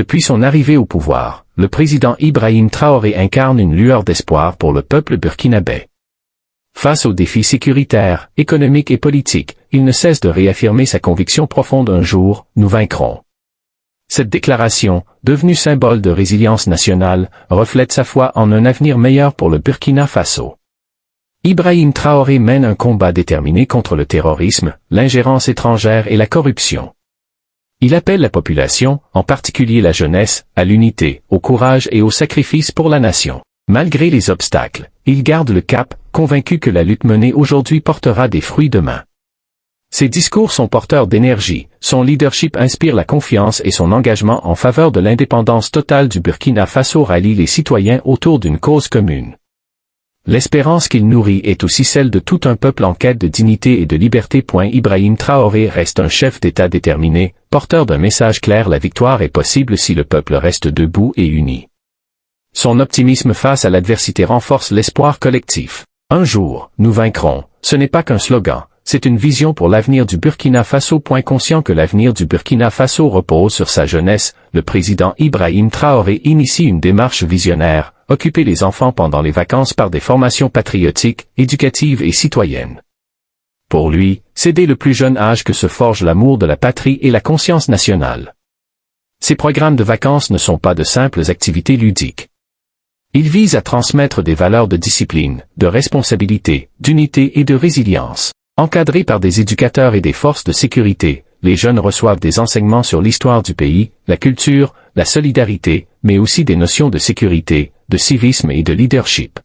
Depuis son arrivée au pouvoir, le président Ibrahim Traoré incarne une lueur d'espoir pour le peuple burkinabé. Face aux défis sécuritaires, économiques et politiques, il ne cesse de réaffirmer sa conviction profonde: un jour, nous vaincrons. Cette déclaration, devenue symbole de résilience nationale, reflète sa foi en un avenir meilleur pour le Burkina Faso. Ibrahim Traoré mène un combat déterminé contre le terrorisme, l'ingérence étrangère et la corruption. Il appelle la population, en particulier la jeunesse, à l'unité, au courage et au sacrifice pour la nation. Malgré les obstacles, il garde le cap, convaincu que la lutte menée aujourd'hui portera des fruits demain. Ses discours sont porteurs d'énergie, son leadership inspire la confiance et son engagement en faveur de l'indépendance totale du Burkina Faso rallie les citoyens autour d'une cause commune. L'espérance qu'il nourrit est aussi celle de tout un peuple en quête de dignité et de liberté. Ibrahim Traoré reste un chef d'État déterminé, porteur d'un message clair: la victoire est possible si le peuple reste debout et uni. Son optimisme face à l'adversité renforce l'espoir collectif. Un jour, nous vaincrons, ce n'est pas qu'un slogan, c'est une vision pour l'avenir du Burkina Faso. Conscient que l'avenir du Burkina Faso repose sur sa jeunesse, le président Ibrahim Traoré initie une démarche visionnaire: occuper les enfants pendant les vacances par des formations patriotiques, éducatives et citoyennes. Pour lui, c'est dès le plus jeune âge que se forge l'amour de la patrie et la conscience nationale. Ces programmes de vacances ne sont pas de simples activités ludiques. Ils visent à transmettre des valeurs de discipline, de responsabilité, d'unité et de résilience. Encadrés par des éducateurs et des forces de sécurité, les jeunes reçoivent des enseignements sur l'histoire du pays, la culture, la solidarité, mais aussi des notions de sécurité, de civisme et de leadership.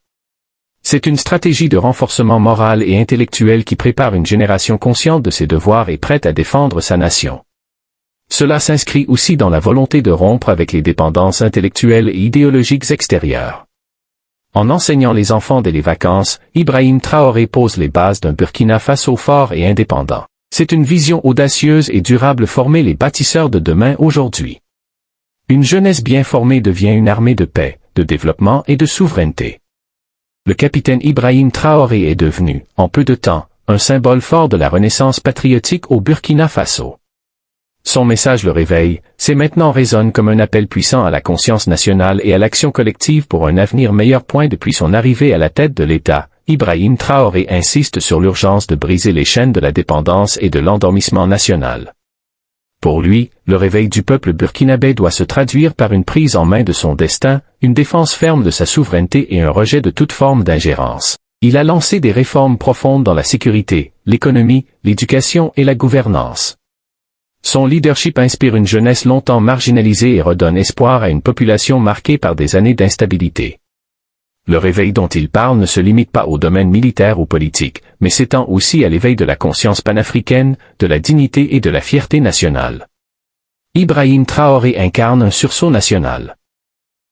C'est une stratégie de renforcement moral et intellectuel qui prépare une génération consciente de ses devoirs et prête à défendre sa nation. Cela s'inscrit aussi dans la volonté de rompre avec les dépendances intellectuelles et idéologiques extérieures. En enseignant les enfants dès les vacances, Ibrahim Traoré pose les bases d'un Burkina Faso fort et indépendant. C'est une vision audacieuse et durable: former les bâtisseurs de demain aujourd'hui. Une jeunesse bien formée devient une armée de paix, de développement et de souveraineté. Le capitaine Ibrahim Traoré est devenu, en peu de temps, un symbole fort de la renaissance patriotique au Burkina Faso. Son message le réveille, c'est maintenant résonne comme un appel puissant à la conscience nationale et à l'action collective pour un avenir meilleur. Depuis son arrivée à la tête de l'État, Ibrahim Traoré insiste sur l'urgence de briser les chaînes de la dépendance et de l'endormissement national. Pour lui, le réveil du peuple burkinabé doit se traduire par une prise en main de son destin, une défense ferme de sa souveraineté et un rejet de toute forme d'ingérence. Il a lancé des réformes profondes dans la sécurité, l'économie, l'éducation et la gouvernance. Son leadership inspire une jeunesse longtemps marginalisée et redonne espoir à une population marquée par des années d'instabilité. Le réveil dont il parle ne se limite pas au domaine militaire ou politique, mais s'étend aussi à l'éveil de la conscience panafricaine, de la dignité et de la fierté nationale. Ibrahim Traoré incarne un sursaut national.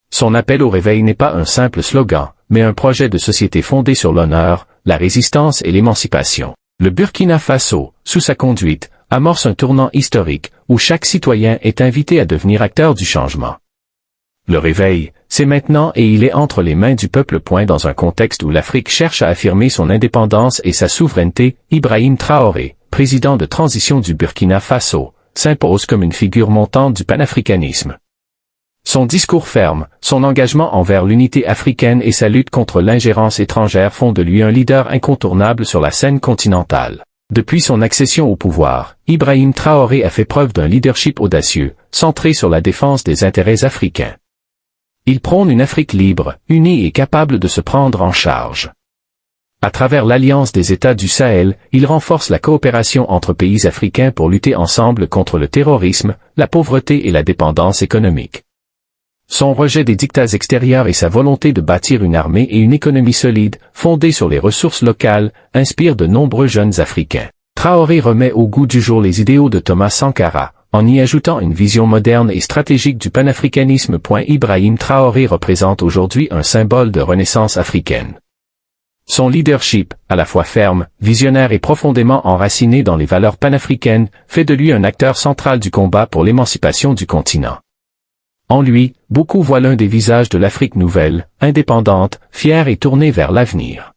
Son appel au réveil n'est pas un simple slogan, mais un projet de société fondé sur l'honneur, la résistance et l'émancipation. Le Burkina Faso, sous sa conduite, amorce un tournant historique, où chaque citoyen est invité à devenir acteur du changement. Le réveil, c'est maintenant et il est entre les mains du peuple. Dans un contexte où l'Afrique cherche à affirmer son indépendance et sa souveraineté, Ibrahim Traoré, président de transition du Burkina Faso, s'impose comme une figure montante du panafricanisme. Son discours ferme, son engagement envers l'unité africaine et sa lutte contre l'ingérence étrangère font de lui un leader incontournable sur la scène continentale. Depuis son accession au pouvoir, Ibrahim Traoré a fait preuve d'un leadership audacieux, centré sur la défense des intérêts africains. Il prône une Afrique libre, unie et capable de se prendre en charge. À travers l'Alliance des États du Sahel, il renforce la coopération entre pays africains pour lutter ensemble contre le terrorisme, la pauvreté et la dépendance économique. Son rejet des dictats extérieurs et sa volonté de bâtir une armée et une économie solide, fondée sur les ressources locales, inspirent de nombreux jeunes Africains. Traoré remet au goût du jour les idéaux de Thomas Sankara, en y ajoutant une vision moderne et stratégique du panafricanisme. Ibrahim Traoré représente aujourd'hui un symbole de renaissance africaine. Son leadership, à la fois ferme, visionnaire et profondément enraciné dans les valeurs panafricaines, fait de lui un acteur central du combat pour l'émancipation du continent. En lui, beaucoup voient l'un des visages de l'Afrique nouvelle, indépendante, fière et tournée vers l'avenir.